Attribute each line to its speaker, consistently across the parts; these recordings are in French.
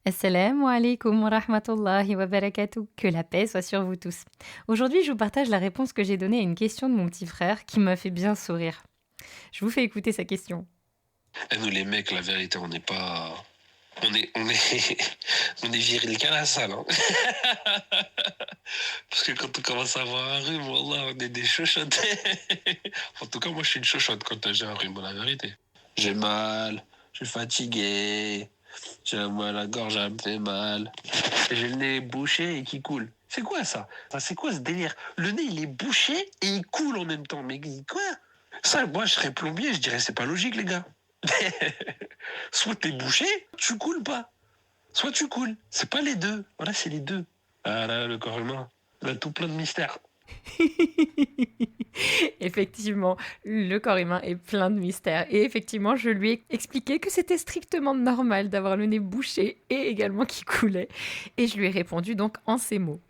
Speaker 1: Assalamu alaikum wa rahmatullahi wa barakatuh. Que la paix soit sur vous tous. Aujourd'hui, je vous partage la réponse que j'ai donnée à une question de mon petit frère qui m'a fait bien sourire. Je vous fais écouter sa question.
Speaker 2: Nous les mecs, la vérité, on n'est pas. On est on est viril qu'à la salle. Hein. Parce que quand on commence à avoir un rhume, wallah, on est des chochottes. En tout cas, moi, je suis une chochotte quand j'ai un rhume, la vérité. J'ai mal, je suis fatigué, j'ai mal à la gorge, elle me fait mal. J'ai le nez bouché et qui coule. C'est quoi ça? C'est quoi ce délire? Le nez, il est bouché et il coule en même temps. Mais quoi? Ça, moi, je serais plombier, je dirais, c'est pas logique, les gars. Soit t'es bouché, tu coules pas. Soit tu coules. C'est pas les deux. Voilà, c'est les deux. Ah là, le corps humain, il a tout plein de mystères.
Speaker 1: Effectivement, le corps humain est plein de mystères. Et effectivement, je lui ai expliqué que c'était strictement normal d'avoir le nez bouché et également qui coulait. Et je lui ai répondu donc en ces mots.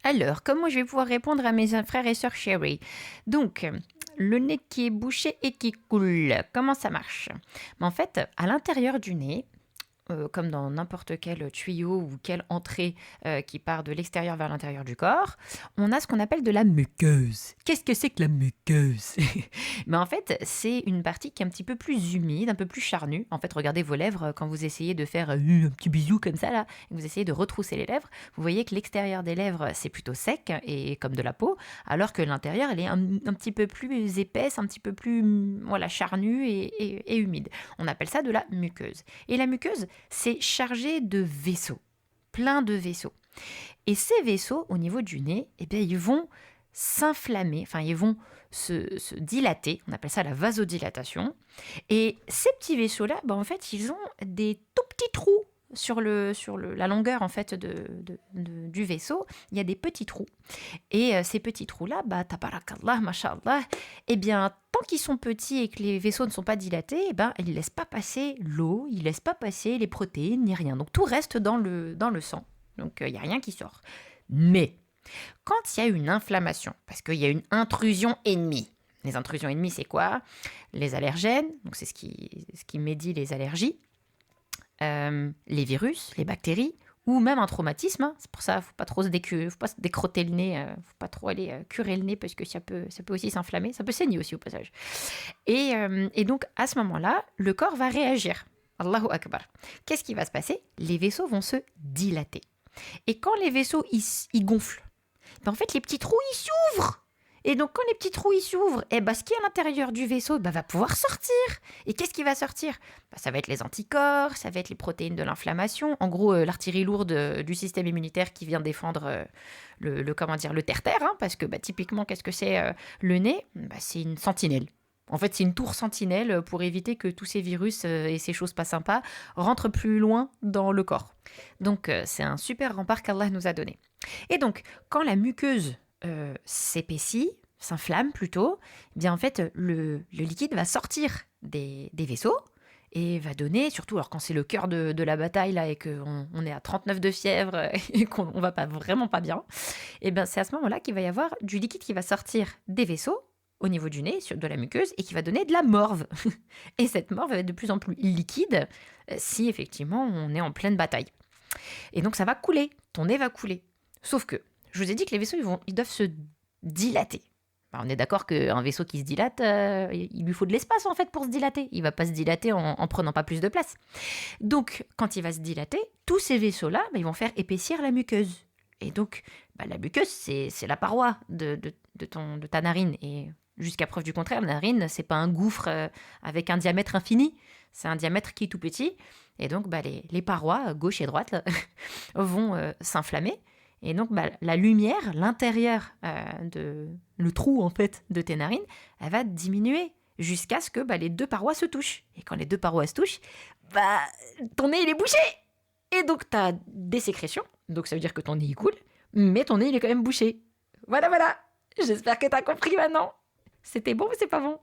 Speaker 1: Alors, comment je vais pouvoir répondre à mes frères et sœurs chéris? Donc, le nez qui est bouché et qui coule, comment ça marche? En fait, à l'intérieur du nez, comme dans n'importe quel tuyau ou quelle entrée qui part de l'extérieur vers l'intérieur du corps, on a ce qu'on appelle de la muqueuse. Qu'est-ce que c'est que la muqueuse? Mais en fait, c'est une partie qui est un petit peu plus humide, un peu plus charnue. En fait, regardez vos lèvres quand vous essayez de faire un petit bisou comme ça, là, et que vous essayez de retrousser les lèvres. Vous voyez que l'extérieur des lèvres, c'est plutôt sec et comme de la peau, alors que l'intérieur, elle est un petit peu plus épaisse, un petit peu plus voilà, charnue et humide. On appelle ça de la muqueuse. Et la muqueuse, c'est chargé de vaisseaux, plein de vaisseaux. Et ces vaisseaux, au niveau du nez, eh bien, ils vont s'inflammer, enfin, ils vont se dilater, on appelle ça la vasodilatation. Et ces petits vaisseaux-là, en fait, ils ont des tout petits trous sur la longueur en fait du vaisseau. Il y a des petits trous. Et ces petits trous-là, tabarakallah, mashallah, eh bien, tant qu'ils sont petits et que les vaisseaux ne sont pas dilatés, ils ne laissent pas passer l'eau, ils ne laissent pas passer les protéines, ni rien. Donc tout reste dans le sang. Donc il n'y a rien qui sort. Mais quand il y a une inflammation, parce qu'il y a une intrusion ennemie, les intrusions ennemies, c'est quoi? Les allergènes, donc c'est ce qui médit les allergies, les virus, les bactéries, ou même un traumatisme. Hein. C'est pour ça, faut pas trop faut pas se décrotter le nez, faut pas trop aller curer le nez parce que ça peut aussi s'inflammer, ça peut saigner aussi au passage. Et donc à ce moment-là, le corps va réagir. Allahu Akbar. Qu'est-ce qui va se passer? Les vaisseaux vont se dilater. Et quand les vaisseaux ils gonflent, en fait les petits trous ils s'ouvrent. Et donc, quand les petits trous ils s'ouvrent, ce qui est à l'intérieur du vaisseau va pouvoir sortir. Et qu'est-ce qui va sortir? Ça va être les anticorps, ça va être les protéines de l'inflammation. En gros, l'artillerie lourde du système immunitaire qui vient défendre le terre-terre. Hein, parce que typiquement, qu'est-ce que c'est le nez? C'est une sentinelle. En fait, c'est une tour sentinelle pour éviter que tous ces virus et ces choses pas sympas rentrent plus loin dans le corps. Donc, c'est un super rempart qu'Allah nous a donné. Et donc, quand la muqueuse s'épaissit, s'inflamme plutôt, en fait, le liquide va sortir des vaisseaux et va donner, surtout alors quand c'est le cœur de la bataille là, et qu'on est à 39 de fièvre et qu'on va vraiment pas bien, c'est à ce moment-là qu'il va y avoir du liquide qui va sortir des vaisseaux au niveau du nez, de la muqueuse, et qui va donner de la morve. Et cette morve va être de plus en plus liquide si effectivement on est en pleine bataille. Et donc ça va couler, ton nez va couler. Sauf que, je vous ai dit que les vaisseaux, ils doivent se dilater. On est d'accord qu'un vaisseau qui se dilate, il lui faut de l'espace en fait pour se dilater. Il ne va pas se dilater en prenant pas plus de place. Donc, quand il va se dilater, tous ces vaisseaux-là, ils vont faire épaissir la muqueuse. Et donc, la muqueuse, c'est la paroi de ta narine. Et jusqu'à preuve du contraire, la narine, c'est pas un gouffre avec un diamètre infini. C'est un diamètre qui est tout petit. Et donc, les parois, gauche et droite, là, vont s'inflammer. Et donc, la lumière, l'intérieur le trou, en fait, de tes narines, elle va diminuer jusqu'à ce que les deux parois se touchent. Et quand les deux parois se touchent, ton nez, il est bouché. Et donc, tu as des sécrétions. Donc, ça veut dire que ton nez, il coule. Mais ton nez, il est quand même bouché. Voilà. J'espère que tu as compris maintenant. C'était bon ou c'est pas bon?